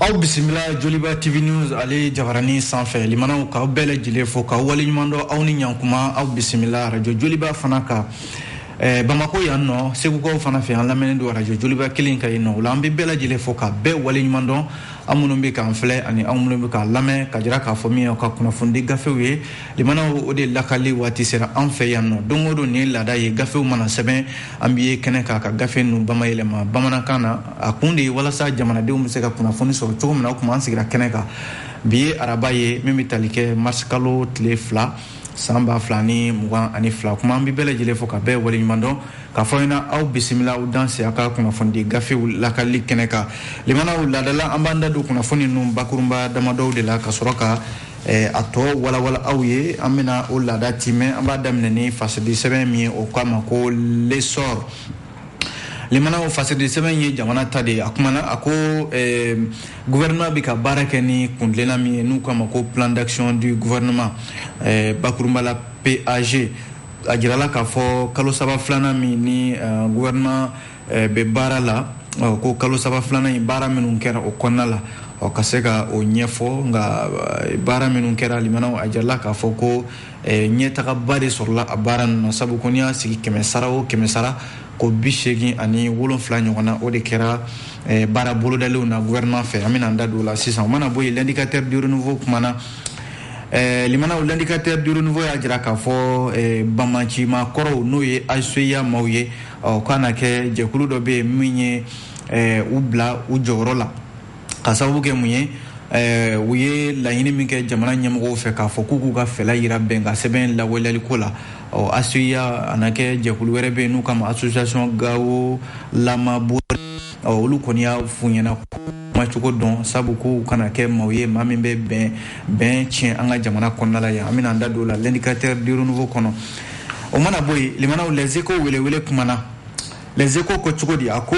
Aw bisimila Joliba TV News ale jabarani sanfɛ limanaw k'aw bɛɛ lajɛlen fo k'aw waleɲuman dɔn aw ni ɲankuma aw bisimila radio Joliba fana kan Bamako yan nɔ segukaw fana fɛ an lamɛnnen don radio Joliba kelen ka yen nɔ o la an bɛ bɛɛ lajɛlen fo k'a bɛɛ waleɲuman dɔn an minnu bɛ k'an filɛ ani an minnu bɛ k'a lamɛn ka jira k'a fɔ min ye ka kunnafoni gafew ye limanaw o de lakali waati sera an fɛ yan nɔ don o don ni laada ye gafew mana sɛbɛn an bɛ ye kɛnɛ k'a ka gafe ninnu bamayɛlɛma bamanankan na a kun de ye walasa jamanadenw bɛ se ka kunnafoni sɔrɔ cogo min na o kuma an sigira kɛnɛ kan bi ye araba ye min bɛ tali kɛ mars kalo tile 2 san 2022 kuma an bɛ bɛɛ lajɛlen fo ka bɛɛ waleɲuman dɔn k'a fɔ ɲɛna aw bisimila aw danse a ka kunnafoni gafew lakali kɛnɛ kan limanaw laadala an b'an da don kunnafoni ninnu bakurunba damadɔw de la ka sɔrɔ ka a tɔ walawala aw ye an bɛna o laada timɛ an b'a daminɛ ni fasidi sɛbɛn min ye o k'a ma ko lesor limanaw fasidi sɛbɛn ye jamana ta de a kumana a ko gouvernement bɛ ka baara kɛ ni kuntilenna min ye n'u k'a ma ko plan d'action du gouvernement bakurunba la PAG a jirala k'a fɔ kalo saba filanan min ni gouvernement bɛ baara la ko kalo saba filanan in baara minnu kɛra o kɔnɔna la ka se ka o ɲɛfɔ nka baara minnu kɛra limanaw a jirala k'a fɔ ko ɲɛtagaba de sɔrɔla a baara ninnu na sabu ko n'i y'a sigi 100 sara o 100 sara ko 87 ɲɔgɔn na o de kɛra baara bolodalenw na gouvernement fɛ an bɛna an da don o la sisan o mana bɔ yen l'indicateur du renouveau kumana limanaw l'indicateur du renouveau y'a jira k'a fɔ bamacima kɔrɔw n'o ye ASOYA maaw ye k'a na kɛ jɛkulu dɔ bɛ yen min ye u bila u jɔyɔrɔ la ka sababu kɛ mun ye u ye laɲini min kɛ jamana ɲɛmɔgɔw fɛ k'a fɔ k'u k'u ka fɛla yira bɛn ka sɛbɛn lawaleyaliko la ASOYA a na kɛ jɛkulu wɛrɛ bɛ yen n'u kama association Gawo Lamabo olu kɔni y'a f'u ɲɛna cogo dɔn sabu ko kana kɛ maaw ye maa min bɛ bɛn tiɲɛ an ka jamana kɔnɔna la yan an bɛna an da don la l'indicateur du renouveau kɔnɔ o mana bɔ yen limanaw les échos welewele kumana les échos ko cogo di a ko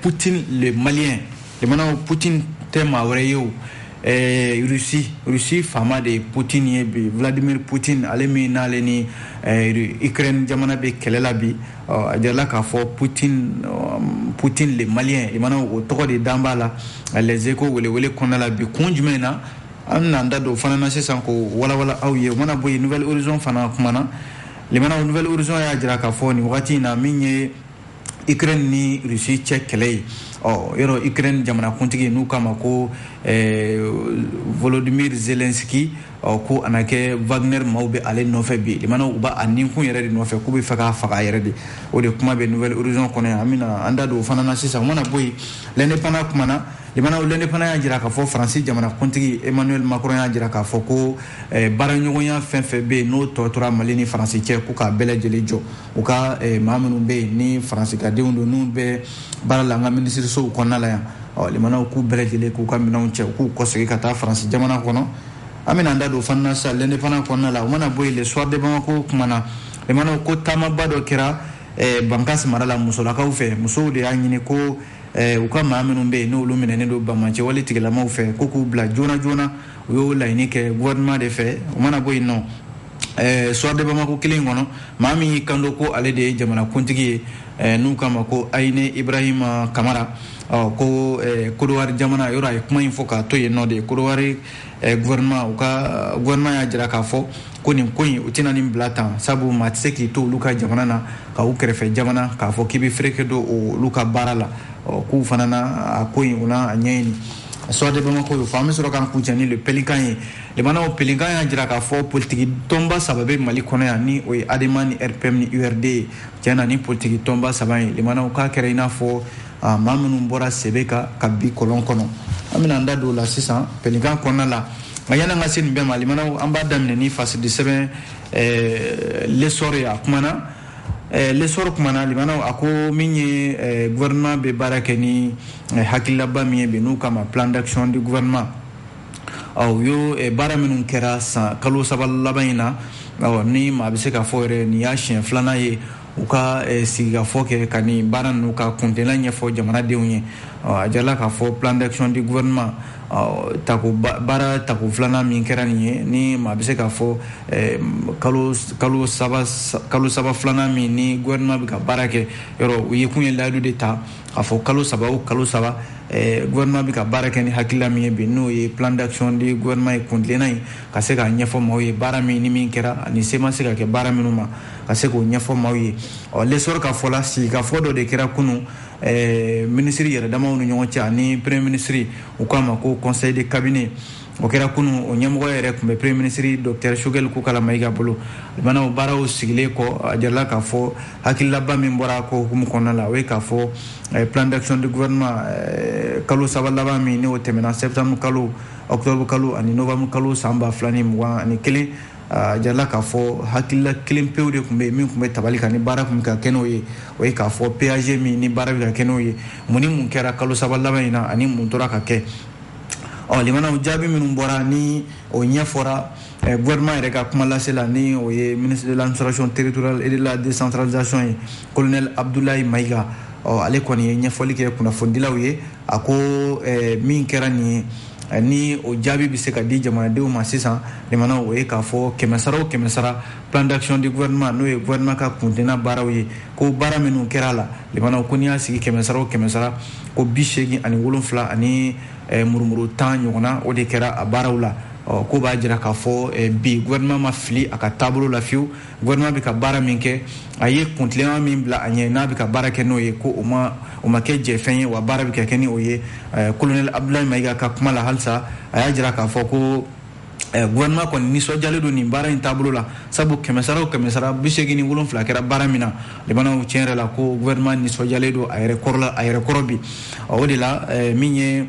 Poutine le malien limanaw Poutine tɛ maa wɛrɛ ye o Russie faama de ye Poutine ye bi Vladimir Poutine ale min n'ale ni Ukraine jamana bɛ kɛlɛ la bi a jirala k'a fɔ Poutine le malien limanaw o tɔgɔ de dan b'a la les échos welewele kɔnɔna la bi kun jumɛn na an bɛna an da don o fana na sisan ko walawala aw ye o mana bɔ yen Nouvelle Horizon fana kumana limanaw Nouvelle Horizon y'a jira k'a fɔ nin wagati in na min ye Ukraine ni Russie cɛ kɛlɛ ye yɔrɔ Ukraine jamanakuntigi n'u k'a ma ko Volodymyr Zelensky ko a na kɛ Wagner maaw bɛ ale nɔfɛ bi limanaw u b'a ninkun yɛrɛ de nɔfɛ k'u bɛ fɛ k'a faga yɛrɛ de o de kuma bɛ Nouvelle Horizon kɔnɔ yan an bɛna an da don o fana na sisan o mana bɔ yen l'indépendant kumana limanaw l'indépendant y'a jira k'a fɔ Faransi jamanakuntigi Emmanuel Macron y'a jira k'a fɔ ko baaraɲɔgɔnya fɛn fɛn bɛ yen n'o tɔ tora Mali ni Faransi cɛ k'u k'a bɛɛ lajɛlen jɔ u ka maa minnu bɛ yen ni Faransi-kadenw don n'u bɛ baara la an ka minisirisow kɔnɔna la yan limanaw k'u bɛɛ lajɛlen k'u ka minɛnw cɛ u k'u kɔsegin ka taa Faransi jamana kɔnɔ an bɛna an da don o fana na sisan l'indépendant kɔnɔna la o mana bɔ yen le soir de Bamako kumana limanaw ko taamaba dɔ kɛra Bankasi mara la musolakaw fɛ musow de y'a ɲini ko u ka maa minnu bɛ yen n'olu minɛnen don bamacɛ wale tigilamaw fɛ ko k'u bila joona joona u y'o laɲini kɛ gouvernement de fɛ o mana bɔ yen nɔ soir de Bamako kelen kɔnɔ maa min y'i kanto ko ale de ye jamanakuntigi ye n'u k'a ma ko Ayine Ibrahima Kamara ko Kodowari jamana yɔrɔ a ye kuma in fɔ k'a to yen nɔ de Kodowari gouvernement u ka gouvernement y'a jira k'a fɔ ko nin ko in u tɛna nin bila tan sabu maa tɛ se k'i to olu ka jamana na ka u kɛrɛfɛ jamana k'a fɔ k'i bɛ fereke don olu ka baara la k'u fana na a ko in u na a ɲɛɲini soir de Bamako y'o fɔ an bɛ sɔrɔ k'an kuncɛ ni le Pélican ye limanaw Pélican y'a jira k'a fɔ politiki tɔnba saba bɛ Mali kɔnɔ yan ni o ye ADEMA ni RPM ni URD ye tiɲɛ na ni politiki tɔnba saba ye limanaw k'a kɛra i n'a fɔ maa minnu bɔra sebe ka bi kɔlɔn kɔnɔ an bɛna an da don o la sisan Pélican kɔnɔna la nka yanni an ka se nin bɛɛ ma limanaw an b'a daminɛ ni fasidi sɛbɛn lesor ye a kumana lesor kumana limanaw a ko min ye gouvernement bɛ baara kɛ ni hakililaba min ye bi n'u kama plan d'action du gouvernement u y'o baara minnu kɛra san kalo saba laban in na ni maa bɛ se ka fɔ yɛrɛ nin y'a siɲɛ filanan ye u ka sigikafɔ kɛ ka nin baara ninnu ka kuntenna ɲɛfɔ jamanadenw ye a jirala k'a fɔ plan d'action du gouvernement baara tako filanan min kɛra nin ye ni maa bɛ se k'a fɔ kalo saba filanan min ni gouvernement bɛ ka baara kɛ yɔrɔ u ye kun ye layidu de ta k'a fɔ kalo saba gouvernement bɛ ka baara kɛ ni hakilila min ye bi n'o ye plan d'action de gouvernement ye kuntilenna ye ka se k'a ɲɛfɔ maaw ye baara min ni min kɛra ani se ma se ka kɛ baara minnu ma ka se k'o ɲɛfɔ maaw ye l'essor ka fɔ la sigikafɔ dɔ de kɛra kunun ministre yɛrɛ damaw ni ɲɔgɔn cɛ ani premier ministre u k'a ma ko conseil de cabinet o kɛra kunun o ɲɛmɔgɔ yɛrɛ tun bɛ premier ministre docteur Choguel Kokala Mayiga bolo o baaraw sigilen kɔ a jarala k'a fɔ hakililaba min bɔra ko hukumu kɔnɔna la o ye k'a fɔ plan d'action du gouvernement kalo saba laban min n'o tɛmɛna septembre kalo octobre kalo ani novembre kalo san 2021 a jarala k'a fɔ hakilila kelen pewu de tun bɛ min tun bɛ tabali kan ni baara tun bɛ ka kɛ n'o ye o ye k'a fɔ PAG min ni baara bɛ ka kɛ n'o ye mun ni mun kɛra kalo saba laban in na ani mun tora ka kɛ limanaw jaabi minnu bɔra ni o ɲɛfɔra gouvernement yɛrɛ ka kuma lase la ni o ye ministre de l'administration territoriale et de la décentralisation ye colonel Abdoulaye Mayiga ale kɔni ye ɲɛfɔli kɛ kunnafonidilaw ye a ko min kɛra nin ye ni o jaabi bɛ se ka di jamanadenw ma sisan limanaw o ye k'a fɔ kɛmɛ sara plan d'action du gouvernement n'o ye gouvernement ka kuntilenna baaraw ye ko baara minnu kɛra la limanaw ko n'i y'a sigi kɛmɛ sara ko 87 ani murumuru 10 ɲɔgɔnna o de kɛra a baaraw la ko b'a jira k'a fɔ bi gouvernement ma fili a ka taabolo la fiyewu gouvernement bɛ ka baara min kɛ a ye kuntilenna min bila a ɲɛ n'a bɛ ka baara kɛ n'o ye ko o ma kɛ jɛfɛn ye wa baara bɛ ka kɛ ni o ye colonel Abdoulaye Mayiga ka kuma la halisa a y'a jira k'a fɔ ko gouvernement kɔni nisɔndiyalen don nin baara in taabolo la sabu kɛmɛ sara 87 kɛra baara min na limanaw tiɲɛ yɛrɛ la ko gouvernement nisɔndiyalen don a yɛrɛ kɔrɔ bi o de la min ye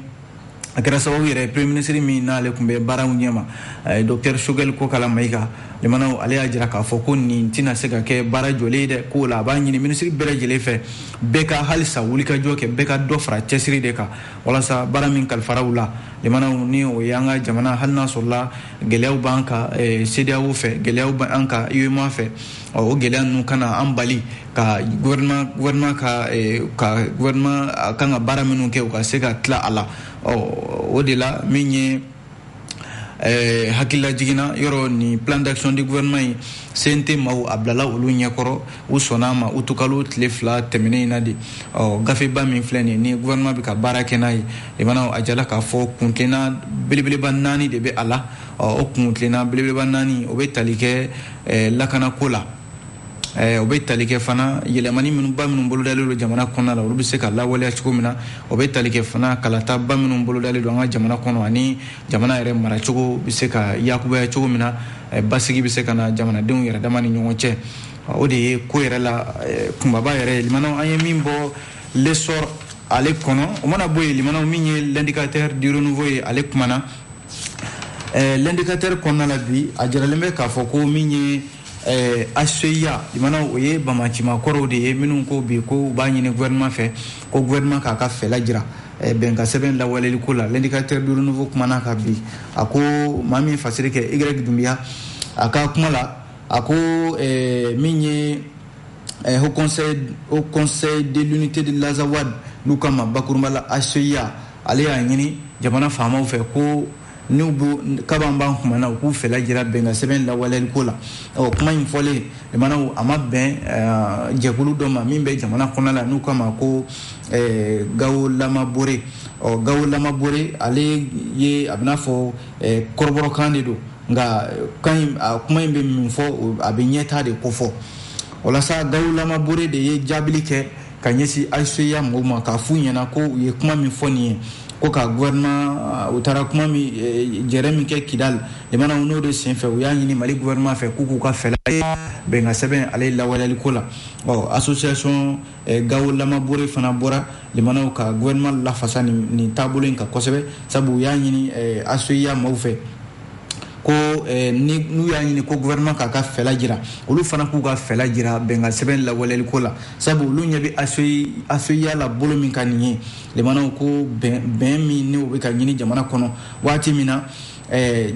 a kɛra sababu yɛrɛ premier ministre min n'ale tun bɛ baaraw ɲɛma docteur Choguel Kokala Mayiga limanaw ale y'a jira k'a fɔ ko nin tɛna se ka kɛ baara jɔlen ye dɛ ko la a b'a ɲini ministre bɛɛ lajɛlen fɛ bɛɛ ka halisa wulikajɔ kɛ bɛɛ ka dɔ fara cɛsiri de kan walasa baara min kalifaraw la limanaw ni o ye an ka jamana hali n'a sɔrɔla gɛlɛyaw b'an kan CEDEAO fɛ gɛlɛyaw b'an kan UEMOA fɛ o gɛlɛya ninnu kana an bali ka gouvernement ka gouvernement kan ka baara minnu kɛ u ka se ka tila a la o de la min ye hakilila jiginna yɔrɔ ni plan d'action du gouvernement ye CNT maaw a bilala olu ɲɛkɔrɔ u sɔnna a ma u tukalo tile 2 tɛmɛnen in na de gafeba min filɛ nin ye ni gouvernement bɛ ka baara kɛ n'a ye limanaw a jala k'a fɔ kuntilenna belebeleba 4 de bɛ a la o kuntilenna belebeleba 4 o bɛ tali kɛ lakanako la o bɛ tali kɛ fana yɛlɛmani minnu bolodalen don jamana kɔnɔna la olu bɛ se ka lawaleya cogo min na o bɛ tali kɛ fana kalataba minnu bolodalen don an ka jamana kɔnɔ ani jamana yɛrɛ maracogo bɛ se ka yakubaya cogo min na basigi bɛ se ka na jamanadenw yɛrɛ dama ni ɲɔgɔn cɛ o de ye ko yɛrɛ la kunbaba yɛrɛ limanaw an ye min bɔ l'essor ale kɔnɔ o mana bɔ yen limanaw min ye l'indicateur du renouveau ye ale kumana l'indicateur kɔnɔna la bi a jaralen bɛ k'a fɔ ko min ye ACEA limanaw o ye bamacima kɔrɔw de ye minnu ko bi ko u b'a ɲini gouvernement fɛ ko gouvernement k'a ka fɛla jira bɛnka sɛbɛn lawaleli ko la l'indicateur du renouveau kumana ka bi a ko maa min fasiri kɛ Y Dunbiya a ka kuma la a ko min ye au conseil de l'unité de l'Azawad n'u kama bakurunba la ACEA ale y'a ɲini jamana faamaw fɛ ko n'u b'u kaban ban kumana u k'u fɛla jira bɛnka sɛbɛn lawaleli ko la kuma in fɔlen limanaw a ma bɛn jɛkulu dɔ ma min bɛ jamana kɔnɔ la n'u kama ko Gawo Lama Bore Gawo Lama Bore ale ye a bɛna fɔ kɔrɔbɔrɔkan de don nka kuma in bɛ min fɔ a bɛ ɲɛtaa de ko fɔ walasa Gawo Lama Bore de ye jaabili kɛ ka ɲɛsin ACEA mɔgɔw ma k'a f'u ɲɛna ko u ye kuma min fɔ nin ye ko ka gouvernement u taara kuma min jɛrɛ min kɛ Kidal limanaw n'o de senfɛ u y'a ɲini Mali gouvernement fɛ k'u ka fɛla bɛnka sɛbɛn ale lawaleyali ko la association Gawo Lama Bore fana bɔra limanaw ka gouvernement lafasa nin taabolo in kan kosɛbɛ sabu u y'a ɲini ACEA maaw fɛ ko n'u y'a ɲini ko gouvernement k'a ka fɛla jira olu fana k'u ka fɛla jira bɛnka sɛbɛn lawaleyali ko la sabu olu ɲɛ bɛ ACEA la bolo min ka nin ye limanaw ko bɛn min ni o bɛ ka ɲini jamana kɔnɔ waati min na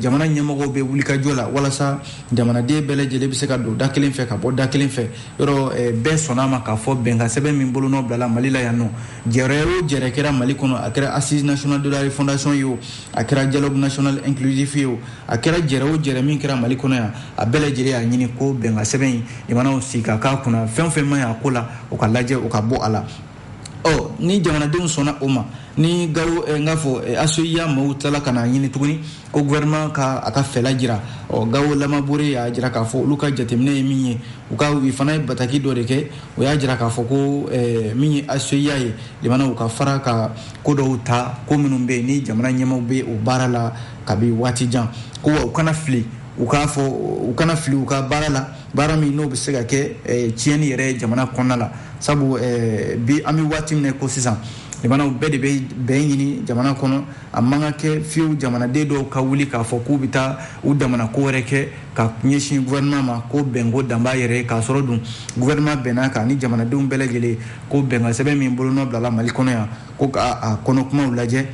jamana ɲɛmɔgɔw bɛ wulikajɔ la walasa jamanaden bɛɛ lajɛlen bɛ se ka don da kelen fɛ ka bɔ da kelen fɛ yɔrɔ bɛɛ sɔnna a ma k'a fɔ bɛnka sɛbɛn min bolonɔ bilala Mali la yan nɔ jɛrɛ o jɛrɛ kɛra Mali kɔnɔ a kɛra Assise nationale de la refondation ye o a kɛra dialogue national inclusif ye o a kɛra jɛrɛ o jɛrɛ min kɛra Mali kɔnɔ yan a bɛɛ lajɛlen y'a ɲini ko bɛnka sɛbɛn in limanaw sigi ka k'a kunna fɛn o fɛn man ɲi a ko la o ka lajɛ o ka bɔ a la ni jamanadenw sɔnna o ma ni Gawo n k'a fɔ ACEA maaw tilala ka na ɲini tuguni ko gouvernement ka a ka fɛla jira Gawo Lamabore y'a jira k'a fɔ olu ka jateminɛ ye min ye u fana ye bataki dɔ de kɛ u y'a jira k'a fɔ ko min ye ACEA ye limana u ka fara ka ko dɔw ta ko minnu bɛ ni jamana ɲɛmaw bɛ o baara la kabi waati jan ko wa u kana fili u k'a fɔ u kana fili u ka baara la baara min n'o bɛ se ka kɛ tiɲɛni yɛrɛ jamana kɔnɔna la sabu bi an bɛ waati min na ko sisan limanaw bɛɛ de bɛ bɛn ɲini jamana kɔnɔ a man ka kɛ fiyewu jamanaden dɔw ka wuli k'a fɔ k'u bɛ taa u damana ko wɛrɛ kɛ ka ɲɛsin gouvernement ma ko bɛnko dan b'a yɛrɛ k'a sɔrɔ dun gouvernement bɛnna kan ni jamanadenw bɛɛ lajɛlen ko bɛnkan sɛbɛn min bolonɔ bilala Mali kɔnɔ yan ko k'a kɔnɔ kumaw lajɛ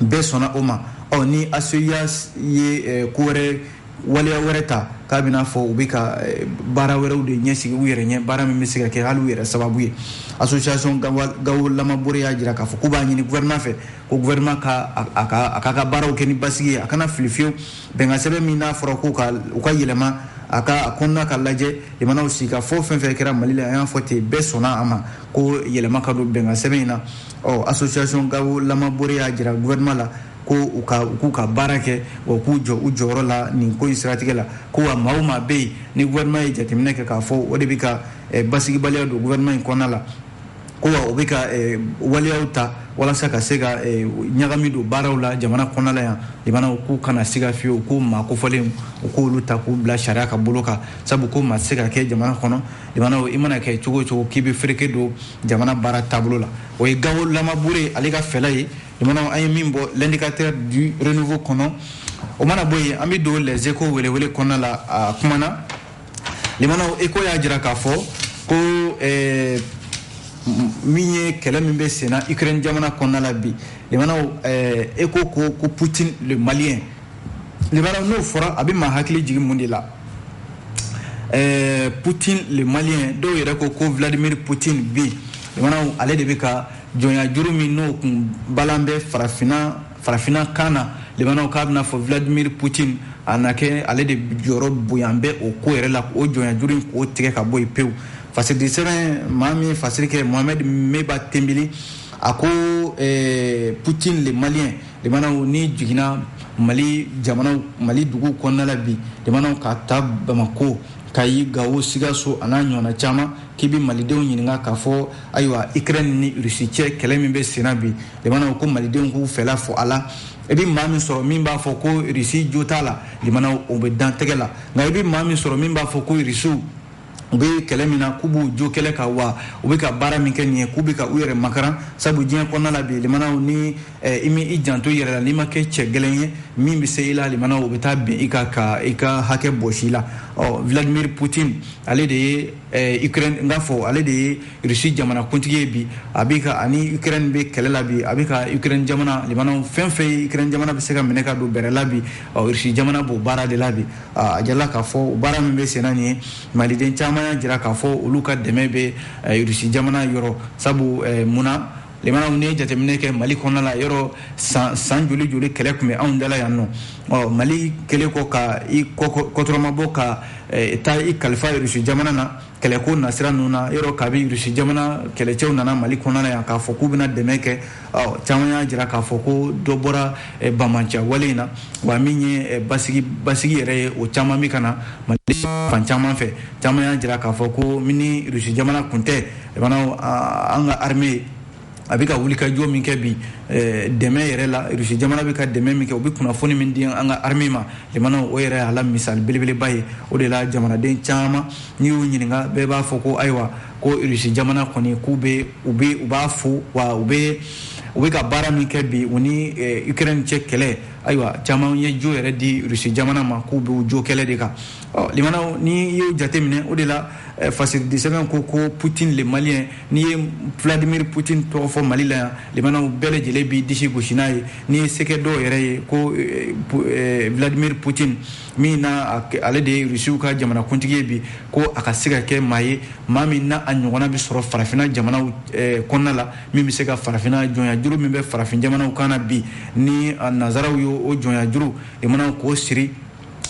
bɛɛ sɔnna o ma ni ACEA ye ko wɛrɛ waliya wɛrɛ ta k'a bɛna fɔ u bɛ ka baara wɛrɛw de ɲɛsigi u yɛrɛ ɲɛ baara min bɛ se ka kɛ hali u yɛrɛ sababu ye association Gawo Lamabore y'a jira k'a fɔ k'u b'a ɲini gouvernement fɛ ko gouvernement ka a ka baaraw kɛ ni basigi ye a kana fili fiyewu bɛnkan sɛbɛn min n'a fɔra ko u ka yɛlɛma a kɔnɔna ka lajɛ limanaw sigi ka fɔ fɛn fɛn kɛra Mali la an y'a fɔ ten bɛɛ sɔnna a ma ko yɛlɛma ka don bɛnkan sɛbɛn in na association Gawo Lamabore y'a jira gouvernement la ko k'u ka baara kɛ wa k'u jɔ u jɔyɔrɔ la nin ko in siratigɛ la ko wa maa o maa bɛ yen ni gouvernement ye jateminɛ kɛ k'a fɔ o de bɛ ka basigibaliya don gouvernement in kɔnɔna la ko wa o bɛ ka waliyaw ta walasa ka se ka ɲagami don baaraw la jamana kɔnɔna la yan limanaw k'u kana siga fiyewu ko maa kofɔlen u k'olu ta k'u bila sariya ka bolo kan sabu ko maa tɛ se ka kɛ jamana kɔnɔ limanaw i mana kɛ cogo o cogo k'i bɛ fereke don jamana baara taabolo la o ye Gawo Lamabore ale ka fɛla ye limanaw an ye min bɔ l'indicateur du renouveau kɔnɔ o mana bɔ yen an bɛ don les échos welewele kɔnɔna la a kumana limanaw ECHO y'a jira k'a fɔ ko min ye kɛlɛ min bɛ senna Ukraine jamana kɔnɔna la bi limanaw ECHO ko Poutine le malien limanaw n'o fɔra a bɛ maa hakili jigin mun de la Poutine le malien dɔw yɛrɛ ko Vladimir Poutine bi limanaw ale de bɛ ka jɔnya juru min n'o kun balan bɛ farafina kan na limanaw k'a bɛna fɔ Vladimir Poutine a na kɛ ale de jɔyɔrɔ boyan bɛ o ko yɛrɛ la o jɔnya juru in k'o tigɛ ka bɔ yen pewu fasiri sɛbɛn maa min ye fasiri kɛ Mohamed Meba Tembeli a ko Poutine le malien limanaw ni jiginna Mali dugu kɔnɔna la bi limanaw ka taa Bamako Kayi Gawo Sikaso a n'a ɲɔgɔnna caman k'i bɛ malidenw ɲininka k'a fɔ ayiwa Ukraine ni Russie cɛ kɛlɛ min bɛ senna bi limanaw ko malidenw k'u fɛla fɔ a la i bɛ maa min sɔrɔ min b'a fɔ ko Russie jo t'a la limanaw o bɛ dan tɛgɛ la nka i bɛ maa min sɔrɔ min b'a fɔ ko Russiw u bɛ kɛlɛ min na k'u b'u jo kɛlɛ kan wa u bɛ ka baara min kɛ nin ye k'u bɛ ka u yɛrɛ makaran sabu diɲɛ kɔnɔna la bi limanaw ni i mi i janto i yɛrɛ la n'i ma kɛ cɛ gɛlɛn ye min bɛ se i la limanaw o bɛ taa bɛn i ka hakɛ bɔsi la Vladimir Poutine ale de ye Ukraine n k'a fɔ ale de ye Russie jamana kuntigi ye bi a bɛ ka ani Ukraine bɛ kɛlɛ la bi a bɛ ka Ukraine jamana limanaw fɛn fɛn ye Ukraine jamana bɛ se ka minɛ ka don bɛrɛ la bi Russie jamana b'o baara de la bi a jala k'a fɔ baara min bɛ senna nin ye maliden caman y'a jira k'a fɔ olu ka dɛmɛ bɛ Russie jamana yɔrɔ sabu munna limanaw ni jateminɛ kɛ Mali kɔnɔna la yɔrɔ san joli kɛlɛ tun bɛ anw dala yan nɔ Mali kɛlen kɔ ka i kɔtɔrɔmabɔ ka taa i kalifa Russie jamana na kɛlɛko nasira ninnu na yɔrɔ kabi Russie jamana kɛlɛcɛw nana Mali kɔnɔna la yan k'a fɔ k'u bɛna dɛmɛ kɛ caman y'a jira k'a fɔ ko dɔ bɔra bamanciya wale in na wa min ye basigi yɛrɛ ye o caman bɛ ka na Mali fan caman fɛ caman y'a jira k'a fɔ ko ni Russie jamana kun tɛ an ka armée a bɛ ka wulikajɔ min kɛ bi dɛmɛ yɛrɛ la Russie jamana bɛ ka dɛmɛ min kɛ u bɛ kunnafoni min di an ka armée ma limanaw o yɛrɛ y'a la misali belebeleba ye o de la jamanaden caman n'i y'u ɲininka bɛɛ b'a fɔ ko ayiwa ko Russie jamana kɔni u b'a fo wa u bɛ ka baara min kɛ bi u ni Ukraine cɛ kɛlɛ ayiwa caman ye jo yɛrɛ di Russie jamana ma k'u bɛ jo kɛlɛ de kan limanaw ni y'o jateminɛ o de la fasiri sɛbɛn ko Poutine le malien n'i ye Vladimir Poutine tɔgɔ fɔ Mali la yan limanaw bɛɛ lajɛlen b'i disi gosi n'a ye n'i ye sɛgɛ dɔw yɛrɛ ye ko Vladimir Poutine min na ale de ye Russiw ka jamana kuntigi ye bi ko a ka se ka kɛ maa ye maa min na a ɲɔgɔnna bɛ sɔrɔ farafinna jamanaw kɔnɔna la min bɛ se ka farafinna jɔnya juru min bɛ farafin jamanaw kan na bi ni nanzaraw y'o jɔnya juru limanaw k'o siri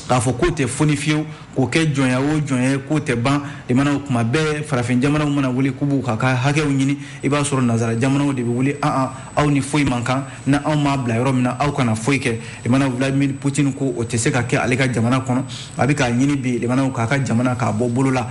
k'a fɔ k'o tɛ foni fiyewu ko kɛ jɔnya o jɔnya ko tɛ ban limanaw kuma bɛɛ farafin jamanaw mana wuli k'u b'u ka hakɛw ɲini i b'a sɔrɔ nazara jamanaw de bɛ wuli aw ni foyi man kan na anw m'a bila yɔrɔ min na aw kana foyi kɛ limanaw Vladimir Putin ko o tɛ se ka kɛ ale ka jamana kɔnɔ a bɛ k'a ɲini bi limanaw k'a ka jamana k'a bɔ bolo la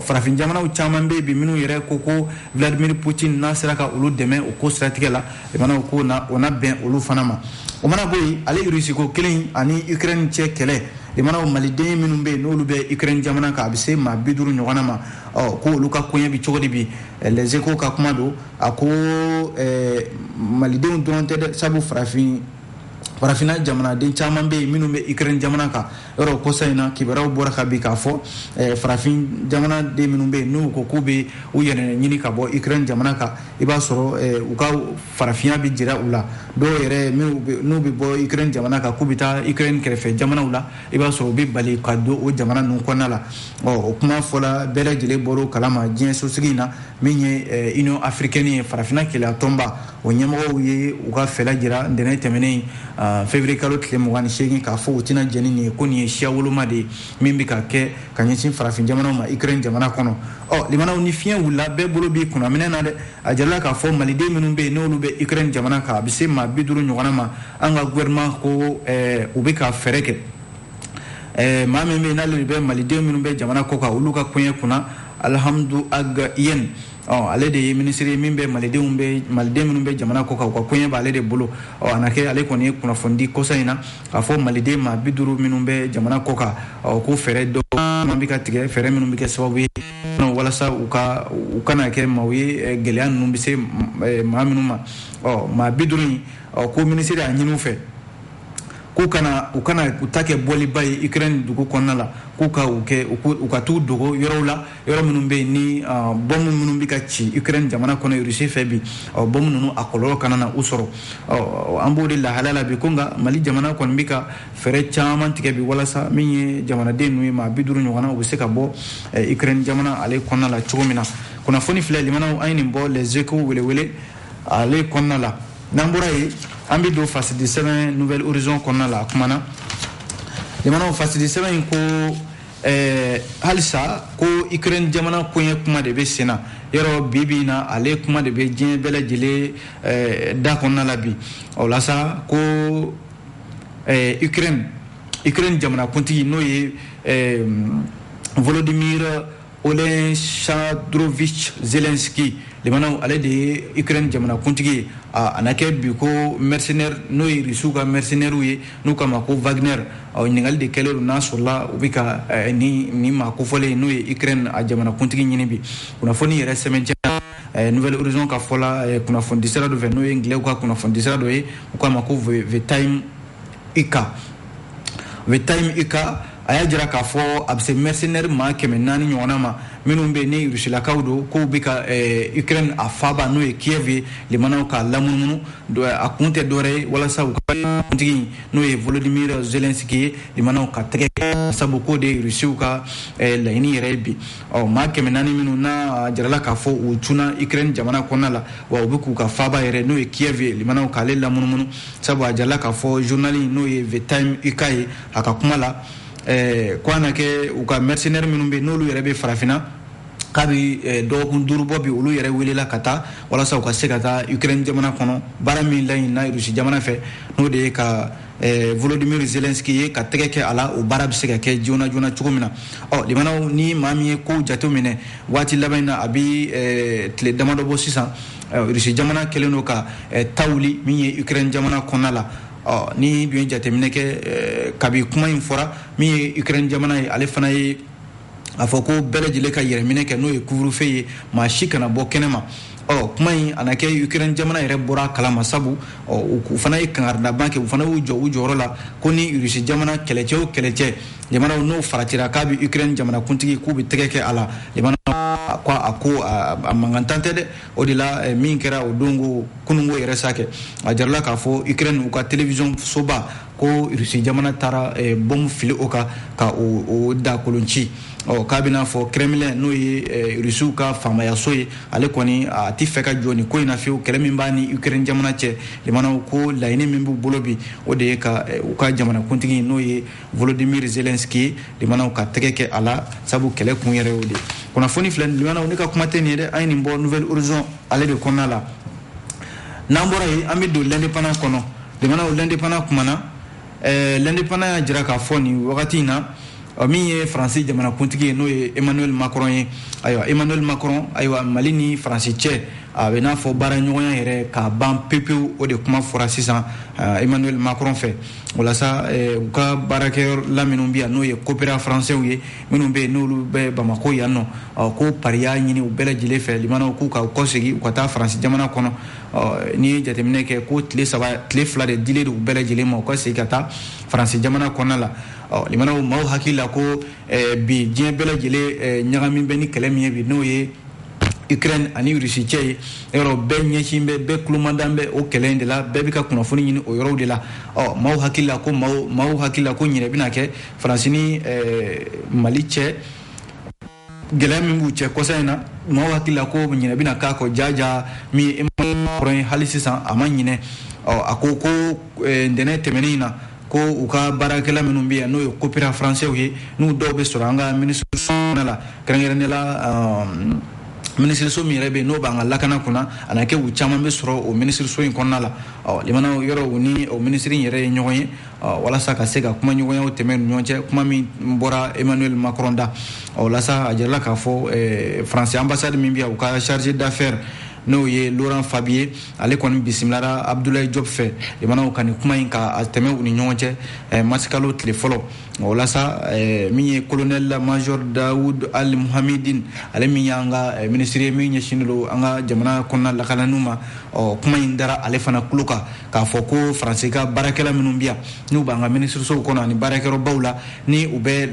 farafin jamanaw caman bɛ bi minnu yɛrɛ ko Vladimir Putin n'a sera ka olu dɛmɛ o ko siratigɛ la limanaw ko o na bɛn olu fana ma o mana bɔ yen ale Russie ko kelen ani Ukraine cɛ kɛlɛ limanaw maliden minnu bɛ yen n'olu bɛ Ukraine jamana kan a bɛ se maa 50 ɲɔgɔnna ma ko olu ka koɲɛ bi cogo di bi Les Échos ka kuma don a ko malidenw dɔrɔn tɛ dɛ sabu farafina jamanaden caman bɛ yen minnu bɛ Ukraine jamana kan yɔrɔ kɔsa in na kibaruyaw bɔra ka bi k'a fɔ farafin jamanaden minnu bɛ yen n'u ko k'u bɛ u yɛrɛ ɲini ka bɔ Ukraine jamana kan i b'a sɔrɔ u ka farafinya bɛ jira u la dɔw yɛrɛ n'u bɛ bɔ Ukraine jamana kan k'u bɛ taa Ukraine kɛrɛfɛ jamanaw la i b'a sɔrɔ u bɛ bali ka don o jamana ninnu kɔnɔna la o kuma fɔla bɛɛ lajɛlen bɔra o kalama diɲɛ sosigi in na min ye Union africaine ye farafina kɛlɛ tɔnba o ɲɛmɔgɔw ye u ka fɛla jira ntɛnɛn tɛmɛnen février kalo tile 28 k'a fɔ u tɛna jɛni nin ye ko nin ye siya woloma de ye min bɛ ka kɛ ka ɲɛsin farafin jamanaw ma Ukraine jamana kɔnɔ limanaw ni fiɲɛ wulila bɛɛ bolo b'i kunna minɛ na dɛ a jarala k'a fɔ maliden minnu bɛ yen n'olu bɛ Ukraine jamana kan a bɛ se maa 50 ɲɔgɔnna ma an ka gouvernement ko u bɛ ka fɛɛrɛ kɛ maa min bɛ yen n'ale de bɛ maliden minnu bɛ jamana kɔ kan olu ka koɲɛ kunna Alhamdu Ag Yen ale de ye ministre min bɛ maliden minnu bɛ jamana kɔ kan u ka koɲɛ b'ale de bolo a na kɛ ale kɔni ye kunnafoni kosa in na k'a fɔ maliden maa 50 minnu bɛ jamana kɔ kan ko fɛɛrɛ dɔ man bɛ ka tigɛ fɛɛrɛ minnu bɛ kɛ sababu ye walasa u kana kɛ maaw ye gɛlɛya ninnu bɛ se maa minnu ma maa 50 in ko ministre a ɲini u fɛ k'u kana u ta kɛ bɔliba ye Ukraine dugu kɔnɔna la k'u ka t'u dogo yɔrɔw la yɔrɔ minnu bɛ yen ni bɔmu minnu bɛ ka ci Ukraine jamana kɔnɔ Russie fɛ bi bɔmu ninnu a kɔlɔlɔ kana na u sɔrɔ an b'o de lahalaya la bi ko nka Mali jamana kɔni bɛ ka fɛɛrɛ caman tigɛ bi walasa min ye jamanaden ninnu ye maa 50 ɲɔgɔnna u bɛ se ka bɔ Ukraine jamana ale kɔnɔna la cogo min na kunnafoni filɛ limanaw an ye nin bɔ Les Échos welewele ale kɔnɔna la n'an bɔra yen an bɛ don fasidi sɛbɛn Nouvelle Horizon kɔnɔna la a kumana limanaw fasidi sɛbɛn in ko halisa ko Ukraine jamana koɲɛ kuma de bɛ sen na yɔrɔ bi na ale kuma de bɛ diɲɛ bɛɛ lajɛlen da kɔnɔna la bi o la sa ko Ukraine jamana kuntigi n'o ye Volodymyr Oleksandrovich Zelensky limanaw ale de ye Ukraine jamana kuntigi ye a na kɛ bi ko mercenaire n'o ye Russiw ka mercenaires ye n'u k'a ma ko Wagner ɲininkali de kɛlen don n'a sɔrɔla u bɛ ka ni maa kofɔlen n'o ye Ukraine a jamana kuntigi ɲini bi kunnafoni yɛrɛ sɛbɛntiya Nouvelle Horizon ka fɔla kunnafoni sira dɔ fɛ n'o ye Anglais ka kunnafoni sira dɔ ye u k'a ma ko The Time Ika a y'a jira k'a fɔ a bɛ se mercenaire maa 400 ɲɔgɔnna ma minnu bɛ ni Rusilakaw don k'u bɛ ka Ukraine a faaba n'o ye Kiev ye limanaw k'a lamunumunu a kun tɛ dɔwɛrɛ ye walasa u ka kuntigi n'o ye Volodymyr Zelensky ye limanaw ka tɛgɛ sabu k'o de ye Rusiw ka laɲini yɛrɛ ye bi maa 400 minnu n'a jarala k'a fɔ u cunna Ukraine jamana kɔnɔna la wa u bɛ k'u ka faaba yɛrɛ n'o ye Kiev ye limanaw k'ale lamunumunu sabu a jarala k'a fɔ journal n'o ye The Time Ika ye a ka kuma la ko a na kɛ u ka mercenaires minnu bɛ n'olu yɛrɛ bɛ farafina k'a bɛ dɔgɔkun 5 bɔ bi olu yɛrɛ welela ka taa walasa u ka se ka taa Ukraine jamana kɔnɔ baara min laɲinina Rusi jamana fɛ n'o de ye ka Volodymyr Zelensky ye ka tɛgɛ kɛ a la o baara bɛ se ka kɛ joona cogo min na limanaw ni maa min ye kow jate minɛ waati laban in na a bɛ tile damadɔ bɔ sisan Rusi jamana kɛlen don ka tawuli min ye Ukraine jamana kɔnɔna la ni dun ye jateminɛ kɛ kabi kuma in fɔra min ye Ukraine jamana ye ale fana ye a fɔ ko bɛɛ lajɛlen ka yɛrɛminɛ kɛ n'o ye couvre-feu ye maa si kana bɔ kɛnɛ ma kuma in a na kɛ Ukraine jamana yɛrɛ bɔra a kalama sabu u fana ye kangarida kɛ u fana y'u jɔ u jɔyɔrɔ la ko ni Rusi jamana kɛlɛcɛ o kɛlɛcɛ jamanaw n'o faratira k'a bɛ Ukraine jamana kuntigi k'u bɛ tɛgɛ kɛ a la a mankantan tɛ dɛ o de la min kɛra o don kunungo yɛrɛ sa kɛ a jarala k'a fɔ Ukraine u ka télévision soba ko Russie jamana tara bom fili oka ka o da kolonci k'a bɛna fɔ Kremlin n'o ye Russiw ka faamayaso ye ale kɔni a ti fɛ ka jɔ ni ko in na fiyewu kɛlɛ min b'a ni Ukraine jamana cɛ limanaw ko laɲini min b'u bolo bi o de ye ka u ka jamanakuntigi n'o ye Volodymyr Zelensky limanaw ka tɛgɛ kɛ a la sabu kɛlɛ kun yɛrɛ y'o de kunnafoni filɛ limanaw ne ka kuma tɛ nin ye dɛ an ye nin bɔ Nouvelle Horizon ale de kɔnɔna la n'an bɔra yen an bɛ don l'indépendant kɔnɔ limanaw l'indépendant kumana l'indépendant y'a jira k'a fɔ nin wagati in na min ye Faransi jamanakuntigi n'o ye Emmanuel Macron ye ayiwa Emmanuel Macron ayiwa Mali ni Faransi cɛ a bɛ n'a fɔ baaraɲɔgɔnya yɛrɛ k'a ban pepewu o de kuma fɔra sisan Emmanuel Macron fɛ walasa u ka baarakɛyɔrɔla minnu bɛ yan n'o ye coopéra français ye minnu bɛ yen n'olu bɛ Bamako yan nɔ ko pari y'a ɲini u bɛɛ lajɛlen fɛ limanaw k'u ka kɔsegin u ka taa Faransi jamana kɔnɔ n'i ye jateminɛ kɛ ko tile 2 de dilen don u bɛɛ lajɛlen ma u ka segin ka taa Faransi jamana kɔnɔna la limanaw maaw hakili la ko bi diɲɛ bɛɛ lajɛlen ɲagami bɛ ni kɛlɛ min ye bi n'o ye Ukraine ani Russie cɛ ye yɔrɔ bɛɛ ɲɛsin bɛ bɛɛ kulomadan bɛ o kɛlɛ in de la bɛɛ bɛ ka kunnafoni ɲini o yɔrɔw de la maaw hakili la ko maaw hakili la ko ɲinɛ bɛna kɛ Faransi ni Mali cɛ gɛlɛya min b'u cɛ kɔsa in na maaw hakili la ko ɲinɛ bɛna k'a kɔ jaja min ye Macron ye hali sisan a ma ɲinɛ a ko ntɛnɛn tɛmɛnen in na ko u ka baarakɛla minnu bɛ yan n'o ye coopéra français ye n'u dɔw bɛ sɔrɔ an ka ministre la kɛrɛnkɛrɛnnenya la ministre min yɛrɛ bɛ n'o b'an ka lakana kunna a na kɛ u caman bɛ sɔrɔ o ministre in kɔnɔna la limanaw yɔrɔ u ni o ministre in yɛrɛ ye ɲɔgɔn ye walasa ka se ka kuma ɲɔgɔnyaw tɛmɛ ni ɲɔgɔn cɛ kuma min bɔra Emmanuel Macron da walasa a jirala k'a fɔ France ambassade min bɛ yan u ka chargé d'affaires n'o ye Laurent Fabier ale kɔni bisimilara Abdoulaye Diop fɛ limanaw ka nin kuma in ka tɛmɛ u ni ɲɔgɔn cɛ masikalo tile fɔlɔ walasa min ye colonel major Daoud Al Muhamidine ale min y'an ka ministre ye min ɲɛsinnen don an ka jamana kɔnɔna lakananiw ma kuma in dara ale fana tulo kan k'a fɔ ko Faransi ka baarakɛla minnu bɛ yan n'u b'an ka ministresow kɔnɔ ani baarakɛyɔrɔbaw la ni u bɛ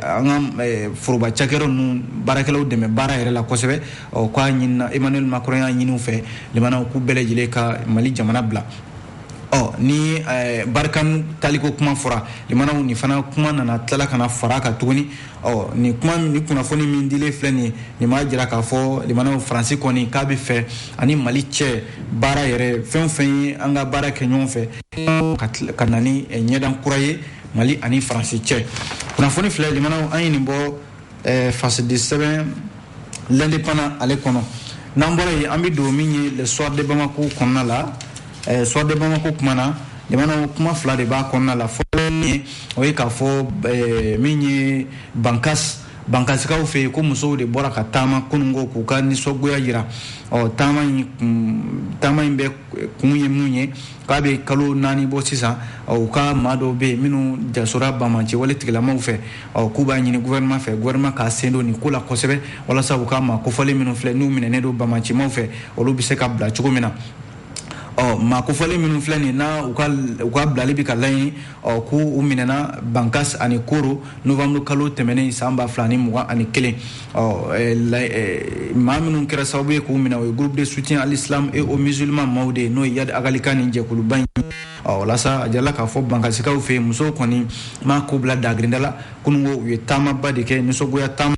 an ka foroba cakɛyɔrɔ ninnu baarakɛlaw dɛmɛ baara yɛrɛ la kosɛbɛ k'a ɲinina Emmanuel Macron y'a ɲini u fɛ limanaw k'u bɛɛ lajɛlen ka Mali jamana bila ni Barkan taliko kuma fɔra limanaw ni fana kuma nana tilala kana fara ka tuguni ni kuma ni kunnafoni min dilen filɛ nin ye nin m'a jira k'a fɔ limanaw Faransi kɔni k'a bɛ fɛ ani Mali cɛ baara yɛrɛ fɛn o fɛn ye an ka baara kɛ ɲɔgɔn fɛ ka na ni ɲɛdan kura ye Mali ani Faransi cɛ kunnafoni filɛ limanaw an ye nin bɔ face de sɛbɛn l'indépendant ale kɔnɔ n'an bɔra yen an bɛ don min ye le soir de Bamako kɔnɔna la soir de Bamako kuma na limanaw kuma fila de b'a kɔnɔna la fɔlɔ ye o ye k'a fɔ min ye bankasikaw fɛ yen ko musow de bɔra ka taama kunungo k'u ka nisɔngoya jira taama in bɛ kun ye mun ye k'a bɛ kalo 4 bɔ sisan u ka maa dɔw bɛ yen minnu jasora Bamaci wale tigilamaw fɛ k'u b'a ɲini gouvernement fɛ gouvernement k'a sen don nin ko la kosɛbɛ walasa u ka maa kofɔlen minnu filɛ n'u minɛnen don Bamacimaw fɛ olu bɛ se ka bila cogo min na maa kofɔlen minnu filɛ nin na u ka bilali bɛ ka laɲini k'u minɛna Bankas ani Koro novembre kalo tɛmɛnen san 2021 maa minnu kɛra sababu ye k'u minɛ o ye groupe de soutien à l'islam et aux musulmans maaw de n'o ye Yad Agalika ni jɛkuluba in walasa a jirala k'a fɔ bankasikaw fɛ yen musow kɔni m'a ko bila dagirinda la kunungo u ye taamaba de kɛ nisɔngoya taama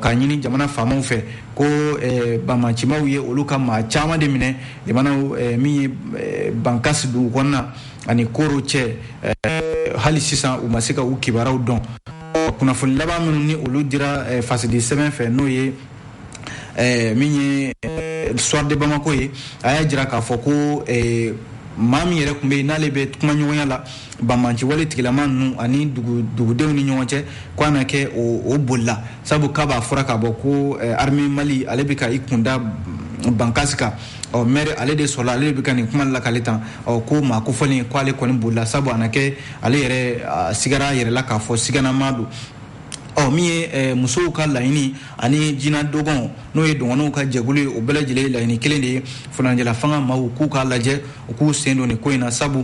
k'a ɲini jamana faamaw fɛ ko Bamacimaw ye olu ka maa caman de minɛ limanaw min ye Bankas dugu kɔnɔna ani Koro cɛ hali sisan u ma se ka u kibaruyaw dɔn kunnafoni laban minnu ni olu dira fasidi sɛbɛn fɛ n'o ye min ye soir de Bamako ye a y'a jira k'a fɔ ko maa min yɛrɛ tun bɛ yen n'ale bɛ kuma ɲɔgɔnya la Bamaci wale tigilama ninnu ani dugudenw ni ɲɔgɔn cɛ k'a na kɛ o bolila sabu k'a b'a fɔra k'a bɔ ko armée Mali ale bɛ ka i kunda Bankas kan maire ale de sɔrɔla ale de bɛ ka nin kuma lakale tan ko maa kofɔlen k'ale kɔni bolila sabu a na kɛ ale yɛrɛ sigara a yɛrɛ la k'a fɔ siganama don min ye musow ka laɲini ani jina dɔgɔnw n'o ye dɔgɔnɔw ka jɛkulu ye o bɛɛ lajɛlen ye laɲini kelen de ye fulanjɛla fanga maaw k'u k'a lajɛ u k'u sen don nin ko in na sabu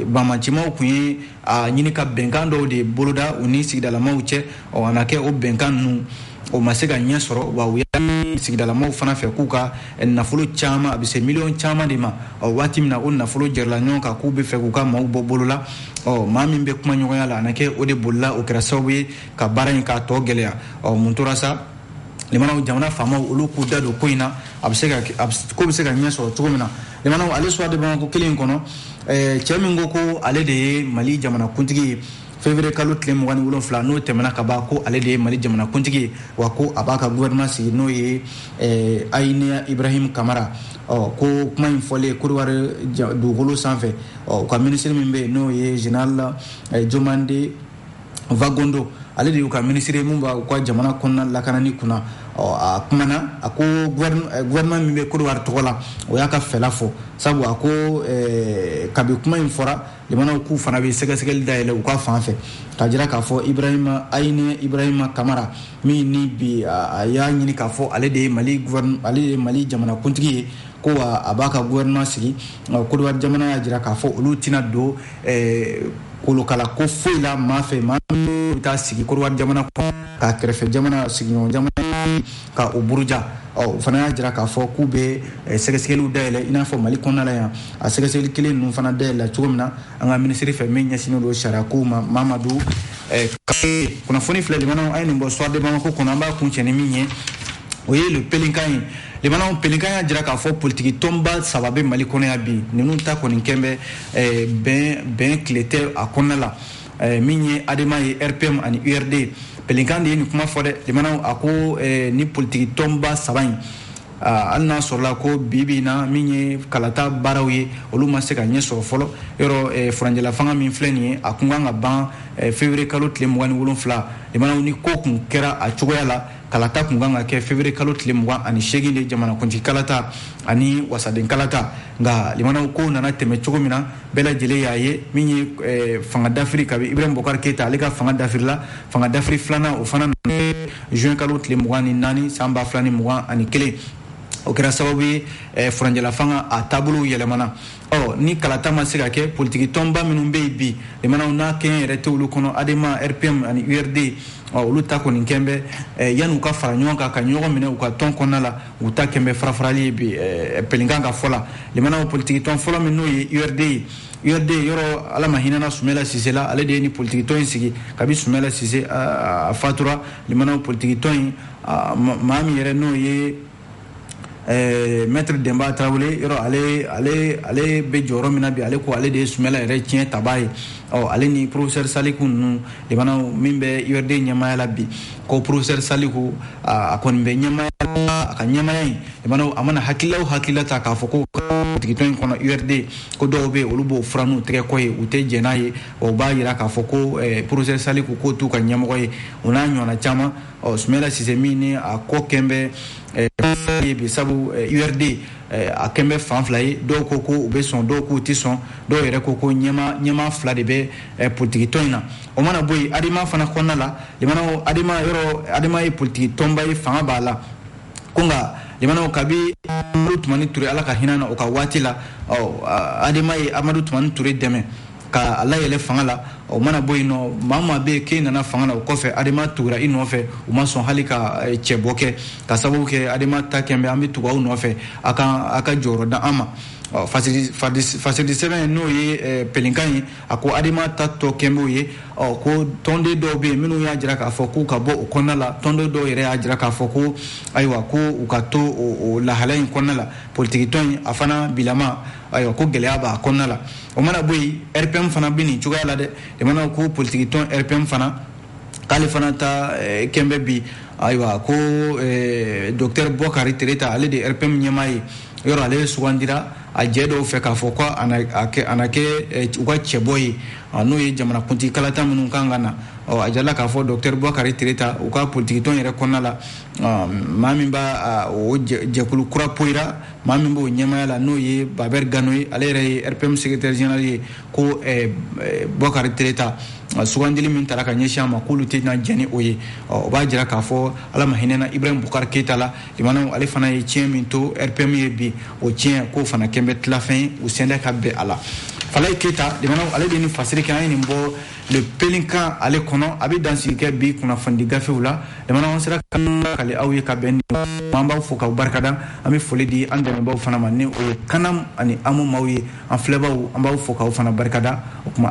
Bamacimaw kun ye a ɲini ka bɛnkan dɔw de boloda u ni sigidalamaw cɛ a na kɛ o bɛnkan ninnu o ma se ka ɲɛ sɔrɔ wa u y'a sigidalamaw fana fɛ k'u ka nafolo caman a bɛ se miliyɔn caman de ma waati min na o nafolo jarala ɲɔgɔn kan k'u bɛ fɛ k'u ka maaw bɔ bolo la maa min bɛ kuma ɲɔgɔnya la a na kɛ o de bolila o kɛra sababu ye ka baara in k'a tɔ gɛlɛya mun tora sa limanaw jamana faamaw olu k'u da don ko in na ko bɛ se ka ɲɛ sɔrɔ cogo min na limanaw ale soir de Bamako kelen in kɔnɔ cɛ min ko ale de ye Mali jamana kuntigi ye février kalo tile 27 n'o tɛmɛna ka ban ko ale de ye Mali jamana kuntigi ye wa ko a b'a ka gouvernement sigi n'o ye Ayine Ibrahim Kamara ko kuma in fɔlen Côte d'Ivoire dugukolo sanfɛ u ka ministre min bɛ yen n'o ye général Jomande Vagondo ale de y'u ka ministre mun b'a ka jamana kɔnɔna lakanani kunna a kumana a ko gouvernement min bɛ Côte d'Ivoire tɔgɔ la o y'a ka fɛla fɔ sabu a ko kabi kuma in fɔra limanaw k'u fana bɛ sɛgɛsɛgɛli dayɛlɛ u ka fan fɛ ka jira k'a fɔ Ayine Ibrahima Kamara min ni bi a y'a ɲini k'a fɔ ale de ye Mali jamana kuntigi ye ko a b'a ka gouvernement sigi Côte d'Ivoire jamana y'a jira k'a fɔ olu tɛna don kolokala ko foyi la maa fɛ maa min bɛ taa sigi Côte d'Ivoire jamana kɔnɔ k'a kɛrɛfɛ jamana sigiɲɔgɔn jamana ka o buruja o fana y'a jira k'a fɔ k'u bɛ sɛgɛsɛgɛliw dayɛlɛ i n'a fɔ Mali kɔnɔna la yan a sɛgɛsɛgɛli kelen ninnu fana dayɛlɛ cogo min na an ka ministre fɛ min ɲɛsinnen don sariya kow ma Mamadou kunnafoni filɛ limanaw a ye nin bɔ soir de Bamako kɔnɔ an b'a kun cɛ ni min ye o ye le pelinkan ye limanaw pelinkan y'a jira k'a fɔ politiki tɔnba 3 bɛ Mali kɔnɔ yan bi ninnu ta kɔni kɛn bɛ bɛn tile tɛ a kɔnɔna la min ye ADEMA ye RPM ani URD pelinkan de ye nin kuma fɔ dɛ limanaw a ko ni politiki tɔnba 3 in hali n'a sɔrɔla ko bi na min ye kalata baaraw ye olu ma se ka ɲɛ sɔrɔ fɔlɔ yɔrɔ furanjɛla fanga min filɛ nin ye a kun kan ka ban février kalo tile 27 limanaw ni ko kun kɛra a cogoya la kalata kun kan ka kɛ février kalo tile 28 de jamana kuntigi kalata ani wasaden kalata nka limanaw ko nana tɛmɛ cogo min na bɛɛ lajɛlen y'a ye min ye fanga dafiri kabi Ibrahim Bokar Keita ale ka fanga dafirila fanga dafiri filanan o fana juin kalo tile 24 san 2021 o kɛra sababu ye furanjɛla fanga a taabolow yɛlɛmana ni kalata ma se ka kɛ politiki tɔnba minnu bɛ yen bi limanaw n'a kɛɲɛ yɛrɛ tɛ olu kɔnɔ ADEMA RPM ani URD olu ta kɔni kɛn bɛ yan'u ka fara ɲɔgɔn kan ka ɲɔgɔn minɛ u ka tɔn kɔnɔna la u ta kɛn bɛ farafarali ye bi pelinkan ka fɔ la limanaw politiki tɔn fɔlɔ min n'o ye URD ye URD yɔrɔ ala ma hinɛna Sumela Sise la ale de ye ni politiki tɔn in sigi kabi Sumela Sise a fatura limanaw politiki tɔn in maa min yɛrɛ n'o ye maître Demba Traoré yɔrɔ ale bɛ jɔyɔrɔ min na bi ale ko ale de ye Sumela yɛrɛ tiɲɛ taba ye ale ni professeur Saliku ninnu limanaw min bɛ URD ɲɛmaaya la bi ko professeur Saliku a kɔni bɛ ɲɛmaaya a ka ɲɛmaaya in limanaw a mana hakilila ta k'a fɔ ko politiki tɔn in kɔnɔ URD ko dɔw bɛ olu b'o fura n'u tɛgɛ kɔ ye u tɛ jɛn n'a ye o b'a jira k'a fɔ ko professeur Saliku k'o t'u ka ɲɛmɔgɔ ye o n'a ɲɔgɔnna caman Sumela Sise min ni a ko kɛn bɛ bi sabu URD a kɛn bɛ fan fila ye dɔw ko u bɛ sɔn dɔw k'u tɛ sɔn dɔw yɛrɛ ko ɲɛma fila de bɛ politiki tɔn in na o mana bɔ yen ADEMA fana kɔnɔna la limanaw ADEMA ye politiki tɔnba ye fanga b'a la ko nka limanaw kabi Amadou Tumani Ture ala ka hinɛ na o ka waati la ADEMA ye Amadou Tumani Ture dɛmɛ ka ala yɛlɛ fanga la o mana bɔ yen nɔ maa bɛ yen k'e nana fanga la o kɔfɛ ADEMA tugura i nɔfɛ u ma sɔn hali ka cɛbɔ kɛ ka sababu kɛ ADEMA ta kɛn bɛ an bɛ tugu aw nɔfɛ a ka jɔyɔrɔ da an ma fasidi sɛbɛn n'o ye pelinkan ye a ko ADEMA ta tɔ kɛn b'o ye ko tɔnden dɔw bɛ yen minnu y'a jira k'a fɔ k'u ka bɔ o kɔnɔna la tɔnden dɔw yɛrɛ y'a jira k'a fɔ ko ayiwa ko u ka to o lahala in kɔnɔna la politiki tɔn in a fana bilama ayiwa ko gɛlɛya b'a kɔnɔna la o mana bɔ yen RPM fana bɛ nin cogoya la dɛ limanaw ko politiki tɔn RPM fana k'ale fana ta kɛn bɛ bi ayiwa ko docteur Bokari Tereta ale de RPM ɲɛmaa ye yɔrɔ ale sugandira a jɛ dɔw fɛ k'a fɔ ko a na kɛ u ka cɛbɔ ye n'o ye jamana kuntigi kalata minnu kan ka na a jala k'a fɔ docteur Bokari Tereta u ka politiki tɔn yɛrɛ kɔnɔna la maa min b'a o jɛkulu kura poyira maa min b'o ɲɛmaaya la n'o ye Baber Gano ye ale yɛrɛ ye RPM secrétaire général ye ko Bokari Tereta sugandili min taara ka ɲɛsin a ma k'olu tɛ na jɛn ni o ye o b'a jira k'a fɔ ala ma hinɛ na Ibrahim Bokar Keita la limanaw ale fana ye tiɲɛ min to RPM ye bi o tiɲɛ k'o fana kɛn bɛ tilafɛn ye u sɛnɛ ka bɛn a la Falaye Keita de mana ale de ni fasiri kan ni bo le pelinka ale kono abi dansi ke bi kuna fandi gafe wala de mana on sera kan kale awi ka ben mamba fo ka barkada ami foli di ande mba fana manni o kanam ani amu mawi en flebaw amba fo ka fana barkada o kuma